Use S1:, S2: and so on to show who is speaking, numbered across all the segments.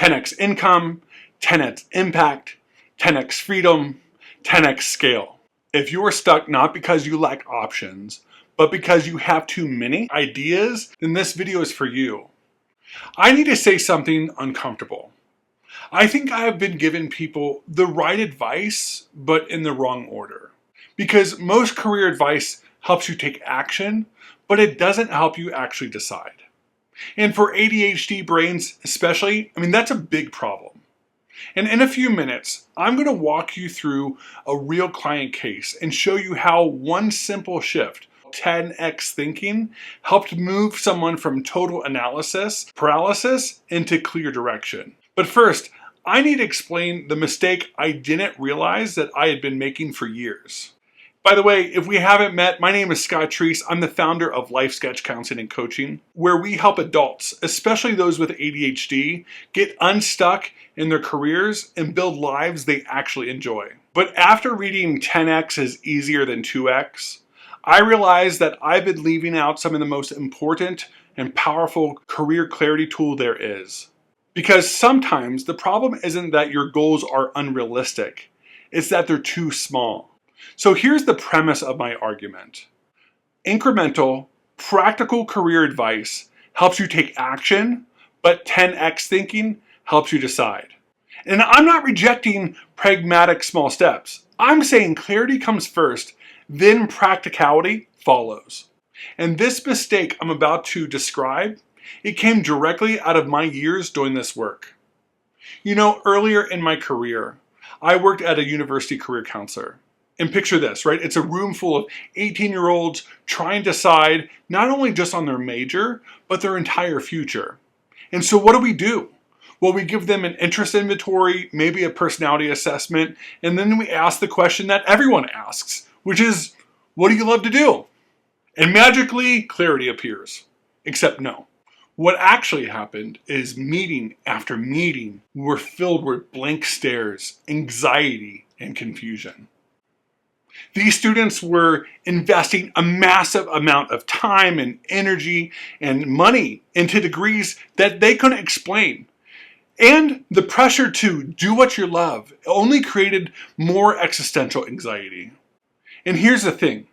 S1: 10x income, 10x impact, 10x freedom, 10x scale. If you are stuck not because you lack options, but because you have too many ideas, then this video is for you. I need to say something uncomfortable. I think I have been giving people the right advice, but in the wrong order. Because most career advice helps you take action, but it doesn't help you actually decide. And for ADHD brains especially, that's a big problem. And in a few minutes, I'm going to walk you through a real client case and show you how one simple shift, 10x thinking, helped move someone from total analysis, paralysis, into clear direction. But first, I need to explain the mistake I didn't realize that I had been making for years. By the way, if we haven't met, my name is Treas. I'm the founder of LifeSketch Counseling and Coaching, where we help adults, especially those with ADHD, get unstuck in their careers and build lives they actually enjoy. But after reading 10x is easier than 2x, I realized that I've been leaving out some of the most important and powerful career clarity tool there is. Because sometimes the problem isn't that your goals are unrealistic, it's that they're too small. So here's the premise of my argument. Incremental, practical career advice helps you take action, but 10x thinking helps you decide. And I'm not rejecting pragmatic small steps. I'm saying clarity comes first, then practicality follows. And this mistake I'm about to describe, it came directly out of my years doing this work. Earlier in my career, I worked at a university career counselor. And picture this, right? It's a room full of 18-year-olds trying to decide not only just on their major, but their entire future. And so what do? Well, we give them an interest inventory, maybe a personality assessment, and then we ask the question that everyone asks, which is, what do you love to do? And magically, clarity appears. Except no. What actually happened is meeting after meeting were filled with blank stares, anxiety, and confusion. These students were investing a massive amount of time and energy and money into degrees that they couldn't explain. And the pressure to do what you love only created more existential anxiety. And here's the thing.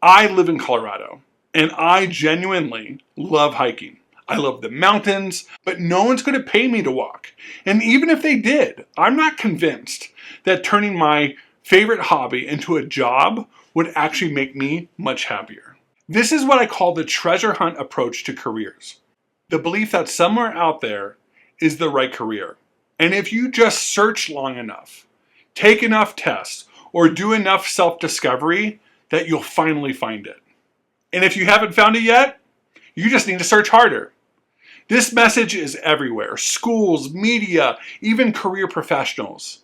S1: I live in Colorado, and I genuinely love hiking. I love the mountains, but no one's going to pay me to walk. And even if they did, I'm not convinced that turning my favorite hobby into a job would actually make me much happier. This is what I call the treasure hunt approach to careers. The belief that somewhere out there is the right career. And if you just search long enough, take enough tests, or do enough self-discovery, that you'll finally find it. And if you haven't found it yet, you just need to search harder. This message is everywhere. Schools, media, even career professionals.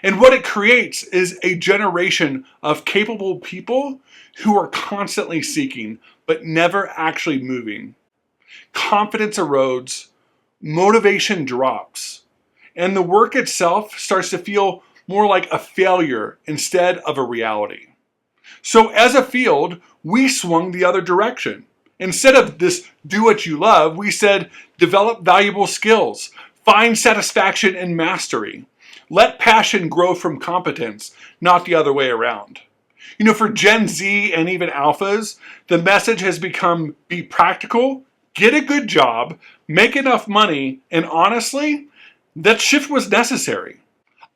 S1: And what it creates is a generation of capable people who are constantly seeking, but never actually moving. Confidence erodes, motivation drops, and the work itself starts to feel more like a failure instead of a reality. So as a field, we swung the other direction. Instead of this do what you love, we said develop valuable skills, find satisfaction in mastery. Let passion grow from competence, not the other way around. For Gen Z and even alphas, the message has become be practical, get a good job, make enough money, and honestly, that shift was necessary.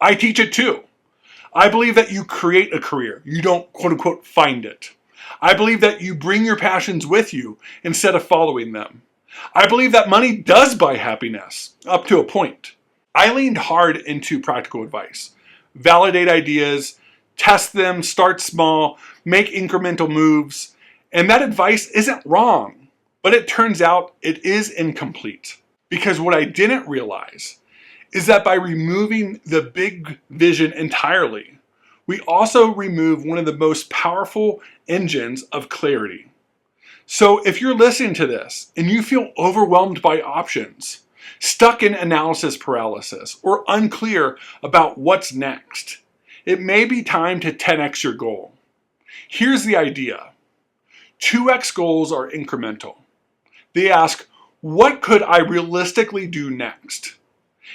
S1: I teach it too. I believe that you create a career. You don't quote unquote find it. I believe that you bring your passions with you instead of following them. I believe that money does buy happiness, up to a point. I leaned hard into practical advice. Validate ideas, test them, start small, make incremental moves. And that advice isn't wrong, but it turns out it is incomplete. Because what I didn't realize is that by removing the big vision entirely, we also remove one of the most powerful engines of clarity. So if you're listening to this and you feel overwhelmed by options, stuck in analysis paralysis, or unclear about what's next, it may be time to 10x your goal. Here's the idea. 2x goals are incremental. They ask, what could I realistically do next?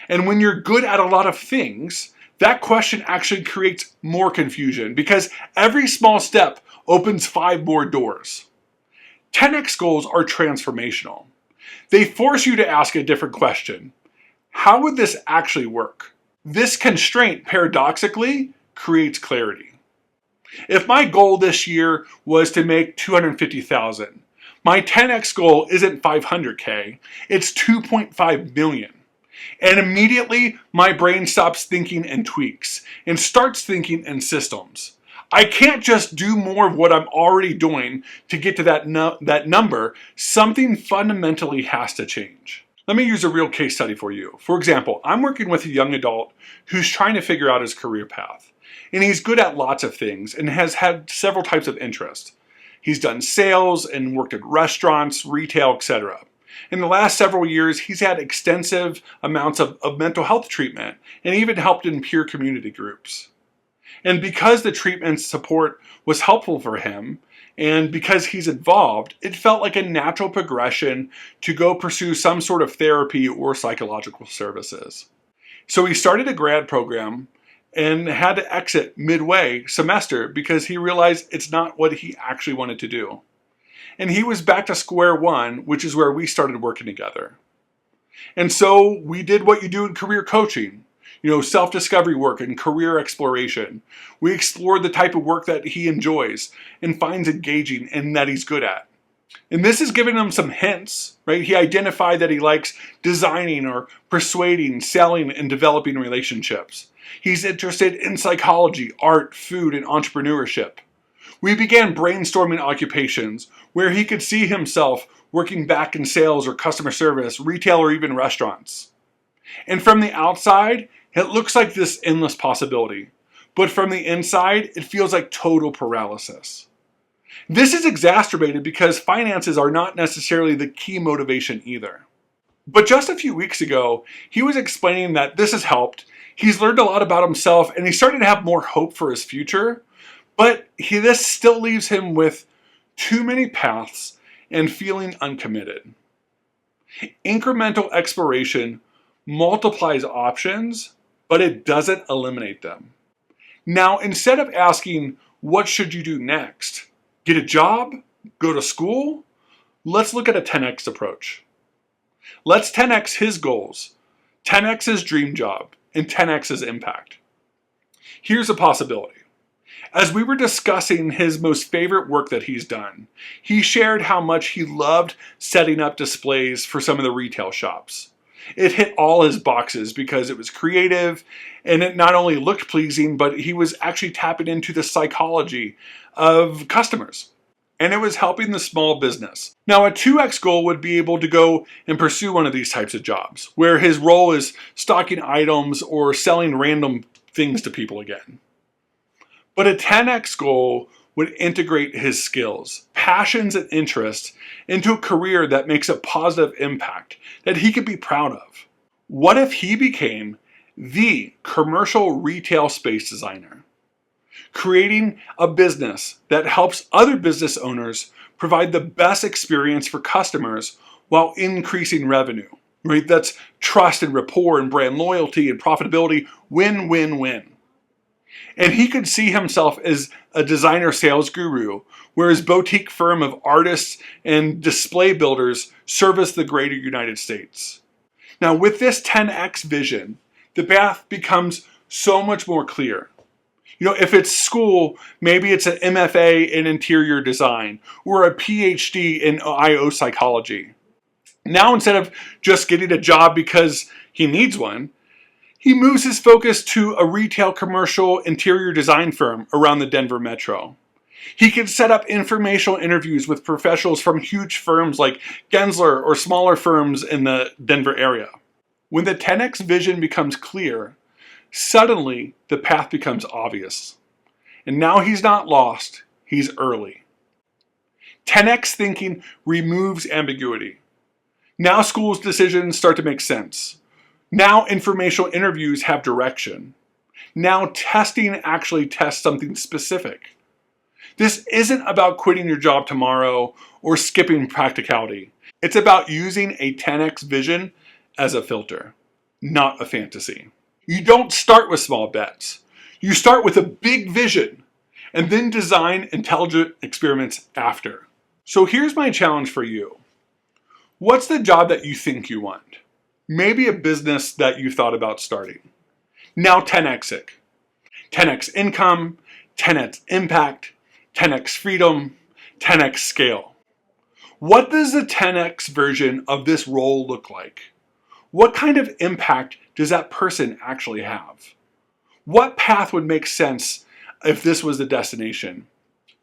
S1: And when you're good at a lot of things, that question actually creates more confusion because every small step opens 5 more doors. 10x goals are transformational. They force you to ask a different question. How would this actually work? This constraint, paradoxically, creates clarity. If my goal this year was to make $250,000, my 10x goal isn't 500K, it's 2.5 million. And immediately my brain stops thinking in tweaks and starts thinking in systems. I can't just do more of what I'm already doing to get to that number. Something fundamentally has to change. Let me use a real case study for you. For example, I'm working with a young adult who's trying to figure out his career path. And he's good at lots of things and has had several types of interest. He's done sales and worked at restaurants, retail, etc. In the last several years, he's had extensive amounts of mental health treatment and even helped in peer community groups. And because the treatment support was helpful for him, and because he's involved, it felt like a natural progression to go pursue some sort of therapy or psychological services. So he started a grad program and had to exit midway semester because he realized it's not what he actually wanted to do. And he was back to square one, which is where we started working together. And so we did what you do in career coaching, self-discovery work and career exploration. We explored the type of work that he enjoys and finds engaging and that he's good at. And this has given him some hints, right? He identified that he likes designing or persuading, selling, and developing relationships. He's interested in psychology, art, food, and entrepreneurship. We began brainstorming occupations where he could see himself working back in sales or customer service, retail, or even restaurants. And from the outside, it looks like this endless possibility. But from the inside, it feels like total paralysis. This is exacerbated because finances are not necessarily the key motivation either. But just a few weeks ago, he was explaining that this has helped. He's learned a lot about himself and he's starting to have more hope for his future. But this still leaves him with too many paths and feeling uncommitted. Incremental exploration multiplies options, but it doesn't eliminate them. Now, instead of asking, what should you do next? Get a job? Go to school? Let's look at a 10x approach. Let's 10x his goals, 10x his dream job, and 10x his impact. Here's a possibility. As we were discussing his most favorite work that he's done, he shared how much he loved setting up displays for some of the retail shops. It hit all his boxes because it was creative and it not only looked pleasing, but he was actually tapping into the psychology of customers. And it was helping the small business. Now, a 2x goal would be able to go and pursue one of these types of jobs, where his role is stocking items or selling random things to people again. But a 10x goal would integrate his skills, passions, and interests into a career that makes a positive impact that he could be proud of. What if he became the commercial retail space designer, creating a business that helps other business owners provide the best experience for customers while increasing revenue, right? That's trust and rapport and brand loyalty and profitability, win, win, win. And he could see himself as a designer sales guru, where his boutique firm of artists and display builders service the greater United States. Now, with this 10x vision, the path becomes so much more clear. If it's school, maybe it's an MFA in interior design or a PhD in IO psychology. Now, instead of just getting a job because he needs one, he moves his focus to a retail commercial interior design firm around the Denver metro. He can set up informational interviews with professionals from huge firms like Gensler or smaller firms in the Denver area. When the 10x vision becomes clear, suddenly the path becomes obvious. And now he's not lost, he's early. 10x thinking removes ambiguity. Now school's decisions start to make sense. Now informational interviews have direction. Now testing actually tests something specific. This isn't about quitting your job tomorrow or skipping practicality. It's about using a 10x vision as a filter. not a fantasy. You don't start with small bets. You start with a big vision and then design intelligent experiments after. So here's my challenge for you. What's the job that you think you want? Maybe a business that you thought about starting. Now 10x it. 10x income, 10x impact, 10x freedom, 10x scale. What does the 10x version of this role look like? What kind of impact does that person actually have? What path would make sense if this was the destination?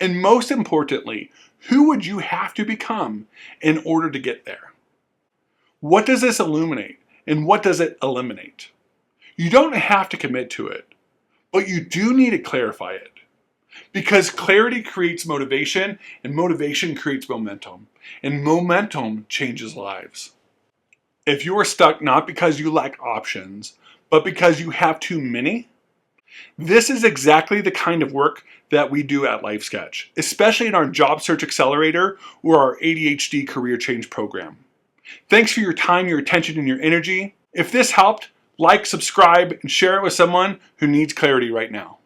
S1: And most importantly, who would you have to become in order to get there? What does this illuminate and what does it eliminate? You don't have to commit to it, but you do need to clarify it. Because clarity creates motivation, and motivation creates momentum, and momentum changes lives. If you are stuck not because you lack options, but because you have too many, this is exactly the kind of work that we do at LifeSketch, especially in our Job Search Accelerator or our ADHD Career Change Program. Thanks for your time, your attention, and your energy. If this helped, like, subscribe, and share it with someone who needs clarity right now.